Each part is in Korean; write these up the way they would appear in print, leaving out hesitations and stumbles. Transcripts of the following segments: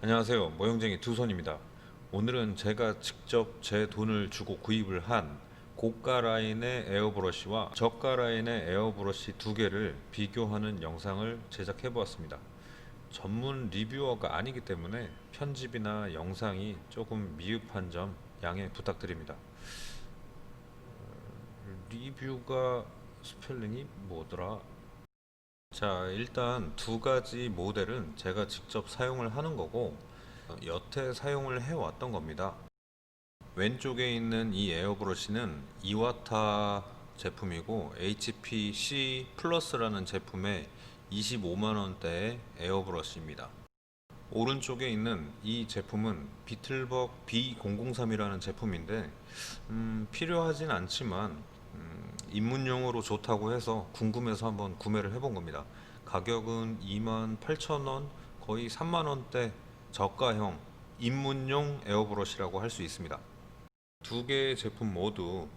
안녕하세요. 모형쟁이 두손입니다. 오늘은 제가 직접 제 돈을 주고 구입을 한 고가 라인의 에어브러쉬와 저가 라인의 에어브러쉬 두 개를 비교하는 영상을 제작해 보았습니다. 전문 리뷰어가 아니기 때문에 편집이나 영상이 조금 미흡한 점 양해 부탁드립니다. 리뷰가 스펠링이 뭐더라? 자, 일단 두 가지 모델은 제가 직접 사용을 하는 거고 여태 사용을 해왔던 겁니다. 왼쪽에 있는 이 에어브러쉬는 이와타 제품이고 HPC 플러스라는 제품의 25만원대의 에어브러쉬입니다. 오른쪽에 있는 이 제품은 비틀벅 B003이라는 제품인데 필요하진 않지만 입문용으로 좋다고 해서 궁금해서 한번 구매를 해본 겁니다. 가격은 28,000원, 거의 3만원대 저가형 입문용 에어브러쉬라고 할 수 있습니다. 두 개의 제품 모두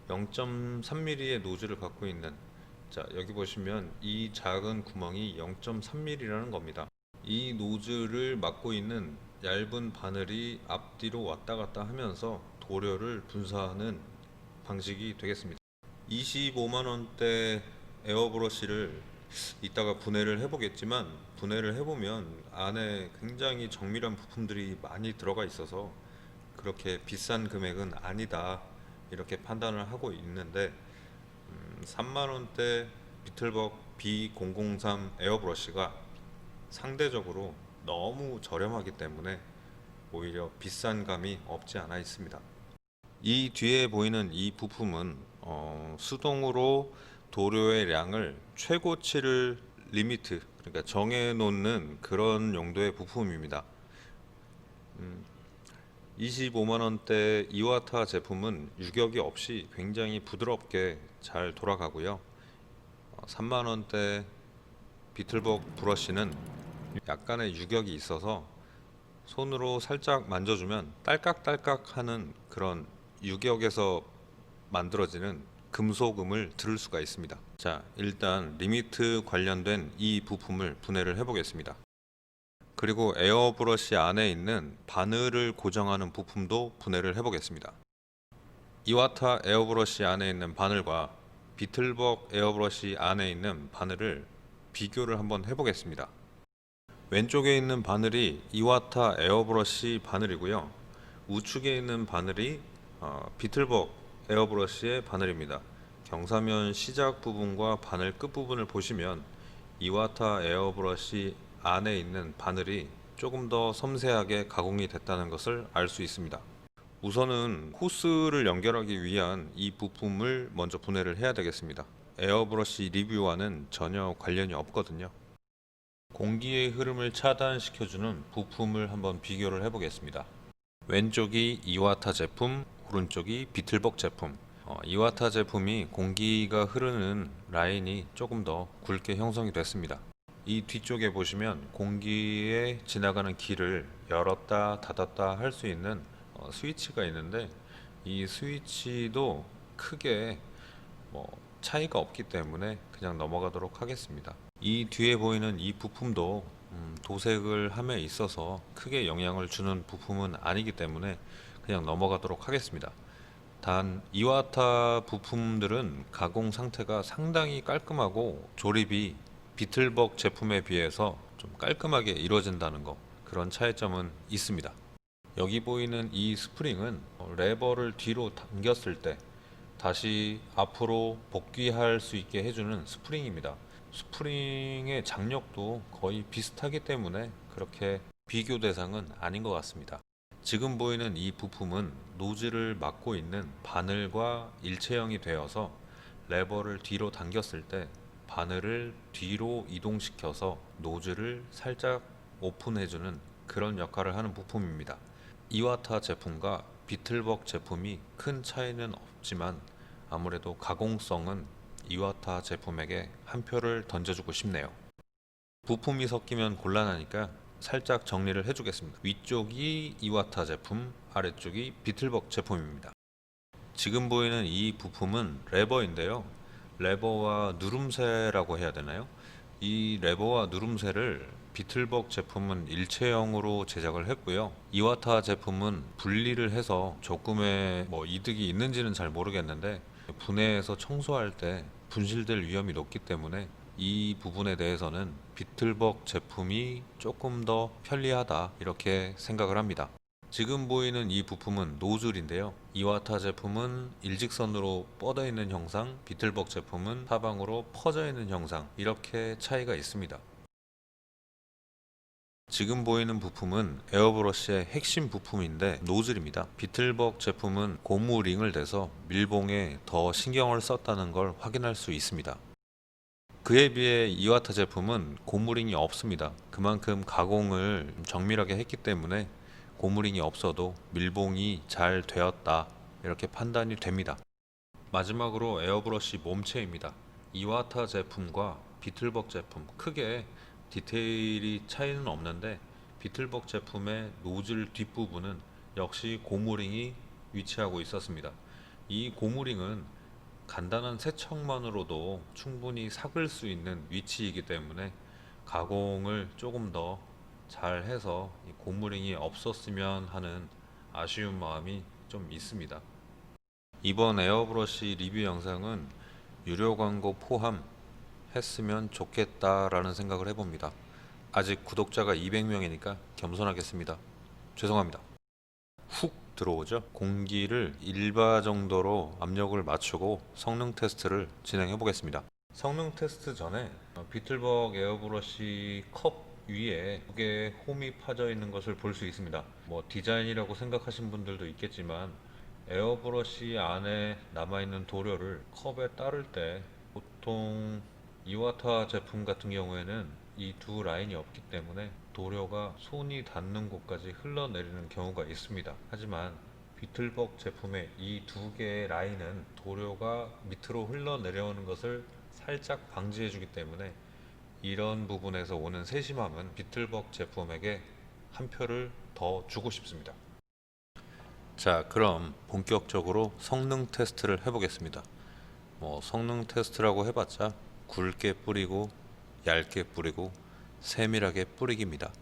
0.3mm의 노즐을 갖고 있는, 자 여기 보시면 이 작은 구멍이 0.3mm라는 겁니다. 이 노즐을 막고 있는 얇은 바늘이 앞뒤로 왔다 갔다 하면서 도료를 분사하는 방식이 되겠습니다. 25만원대 에어브러쉬를 이따가 분해를 해보겠지만, 분해를 해보면 안에 굉장히 정밀한 부품들이 많이 들어가 있어서 그렇게 비싼 금액은 아니다 이렇게 판단을 하고 있는데 3만원대 비틀벅 B003 에어브러쉬가 상대적으로 너무 저렴하기 때문에 오히려 비싼 감이 없지 않아 있습니다. 이 뒤에 보이는 이 부품은 수동으로 도료의 양을 최고치를 리미트, 그러니까 정해 놓는 그런 용도의 부품입니다. 25만원대 이와타 제품은 유격이 없이 굉장히 부드럽게 잘 돌아가고요. 3만원대 비틀벅 브러쉬는 약간의 유격이 있어서 손으로 살짝 만져주면 딸깍딸깍 하는 그런 유격에서 만들어지는 금속음을 들을 수가 있습니다. 자, 일단 리미트 관련된 이 부품을 분해를 해 보겠습니다. 그리고 에어브러쉬 안에 있는 바늘을 고정하는 부품도 분해를 해 보겠습니다. 이와타 에어브러쉬 안에 있는 바늘과 비틀벅 에어브러쉬 안에 있는 바늘을 비교를 한번 해 보겠습니다. 왼쪽에 있는 바늘이 이와타 에어브러쉬 바늘이고요. 우측에 있는 바늘이 비틀벅 에어브러쉬의 바늘입니다. 경사면 시작 부분과 바늘 끝 부분을 보시면 이와타 에어브러쉬 안에 있는 바늘이 조금 더 섬세하게 가공이 됐다는 것을 알 수 있습니다. 우선은 호스를 연결하기 위한 이 부품을 먼저 분해를 해야 되겠습니다. 에어브러쉬 리뷰와는 전혀 관련이 없거든요. 공기의 흐름을 차단시켜주는 부품을 한번 비교를 해보겠습니다. 왼쪽이 이와타 제품, 오른쪽이 비틀벅 제품. 이와타 제품이 공기가 흐르는 라인이 조금 더 굵게 형성이 됐습니다. 이 뒤쪽에 보시면 공기에 지나가는 길을 열었다 닫았다 할 수 있는 스위치가 있는데, 이 스위치도 크게 차이가 없기 때문에 그냥 넘어가도록 하겠습니다. 이 뒤에 보이는 이 부품도 도색을 함에 있어서 크게 영향을 주는 부품은 아니기 때문에 그냥 넘어가도록 하겠습니다. 단 이와타 부품들은 가공 상태가 상당히 깔끔하고 조립이 비틀벅 제품에 비해서 좀 깔끔하게 이루어진다는 거, 그런 차이점은 있습니다. 여기 보이는 이 스프링은 레버를 뒤로 당겼을 때 다시 앞으로 복귀할 수 있게 해주는 스프링입니다. 스프링의 장력도 거의 비슷하기 때문에 그렇게 비교 대상은 아닌 것 같습니다. 지금 보이는 이 부품은 노즐을 막고 있는 바늘과 일체형이 되어서 레버를 뒤로 당겼을 때 바늘을 뒤로 이동시켜서 노즐을 살짝 오픈해주는 그런 역할을 하는 부품입니다. 이와타 제품과 비틀벅 제품이 큰 차이는 없지만 아무래도 가공성은 이와타 제품에게 한 표를 던져주고 싶네요. 부품이 섞이면 곤란하니까 살짝 정리를 해주겠습니다. 위쪽이 이와타 제품, 아래쪽이 비틀벅 제품입니다. 지금 보이는 이 부품은 레버인데요. 레버와 누름새라고 해야 되나요? 이 레버와 누름새를 비틀벅 제품은 일체형으로 제작을 했고요. 이와타 제품은 분리를 해서 조금의 이득이 있는지는 잘 모르겠는데 분해해서 청소할 때 분실될 위험이 높기 때문에 이 부분에 대해서는 비틀벅 제품이 조금 더 편리하다 이렇게 생각을 합니다. 지금 보이는 이 부품은 노즐인데요. 이와타 제품은 일직선으로 뻗어 있는 형상, 비틀벅 제품은 사방으로 퍼져 있는 형상, 이렇게 차이가 있습니다. 지금 보이는 부품은 에어브러쉬의 핵심 부품인데 노즐입니다. 비틀벅 제품은 고무 링을 대서 밀봉에 더 신경을 썼다는 걸 확인할 수 있습니다. 그에 비해 이와타 제품은 고무링이 없습니다. 그만큼 가공을 정밀하게 했기 때문에 고무링이 없어도 밀봉이 잘 되었다 이렇게 판단이 됩니다. 마지막으로 에어브러쉬 몸체입니다. 이와타 제품과 비틀벅 제품 크게 디테일이 차이는 없는데 비틀벅 제품의 노즐 뒷부분은 역시 고무링이 위치하고 있었습니다. 이 고무링은 간단한 세척만으로도 충분히 삭을 수 있는 위치이기 때문에 가공을 조금 더 잘 해서 이 고무링이 없었으면 하는 아쉬운 마음이 좀 있습니다. 이번 에어브러쉬 리뷰 영상은 유료 광고 포함했으면 좋겠다라는 생각을 해봅니다. 아직 구독자가 200명이니까 겸손하겠습니다. 죄송합니다. 훅 들어오죠? 공기를 1바 정도로 압력을 맞추고 성능 테스트를 진행해 보겠습니다. 성능 테스트 전에 비틀벅 에어브러쉬 컵 위에 두 개의 홈이 파져 있는 것을 볼 수 있습니다. 디자인이라고 생각하신 분들도 있겠지만 에어브러쉬 안에 남아있는 도료를 컵에 따를 때 보통 이와타 제품 같은 경우에는 이 두 라인이 없기 때문에 도료가 손이 닿는 곳까지 흘러내리는 경우가 있습니다. 하지만 비틀벅 제품의 이 두 개의 라인은 도료가 밑으로 흘러내려오는 것을 살짝 방지해 주기 때문에 이런 부분에서 오는 세심함은 비틀벅 제품에게 한 표를 더 주고 싶습니다. 자, 그럼 본격적으로 성능 테스트를 해보겠습니다. 성능 테스트라고 해봤자 굵게 뿌리고 얇게 뿌리고 세밀하게 뿌리기입니다.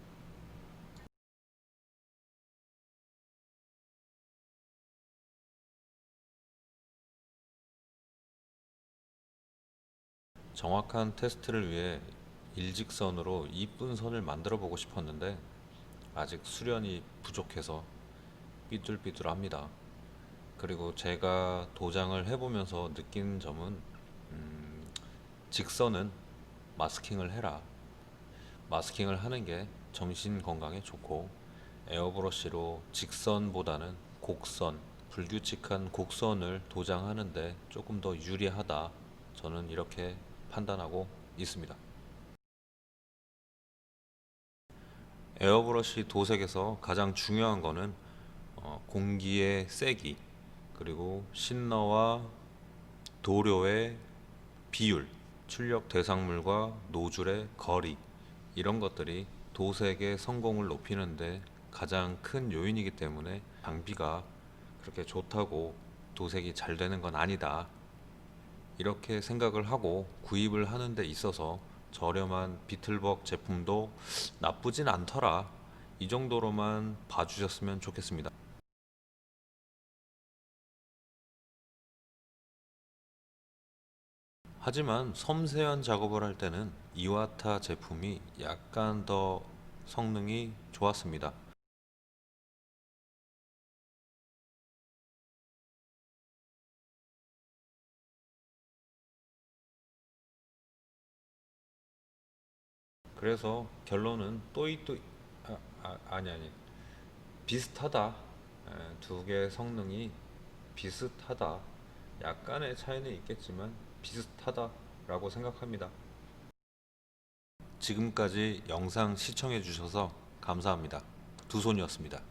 정확한 테스트를 위해 일직선으로 이쁜 선을 만들어 보고 싶었는데 아직 수련이 부족해서 삐뚤삐뚤합니다. 그리고 제가 도장을 해보면서 느낀 점은 직선은 마스킹을 해라. 마스킹을 하는 게 정신 건강에 좋고 에어브러쉬로 직선보다는 곡선, 불규칙한 곡선을 도장하는데 조금 더 유리하다. 저는 이렇게 판단하고 있습니다. 에어브러쉬 도색에서 가장 중요한 거는 공기의 세기, 그리고 신너와 도료의 비율, 출력 대상물과 노즐의 거리, 이런 것들이 도색의 성공을 높이는데 가장 큰 요인이기 때문에 장비가 그렇게 좋다고 도색이 잘 되는 건 아니다. 이렇게 생각을 하고 구입을 하는 데 있어서 저렴한 비틀벅 제품도 나쁘진 않더라. 이 정도로만 봐주셨으면 좋겠습니다. 하지만 섬세한 작업을 할 때는 이와타 제품이 약간 더 성능이 좋았습니다. 그래서 결론은 아니 비슷하다. 두 개의 성능이 비슷하다. 약간의 차이는 있겠지만 비슷하다라고 생각합니다. 지금까지 영상 시청해 주셔서 감사합니다. 두손이었습니다.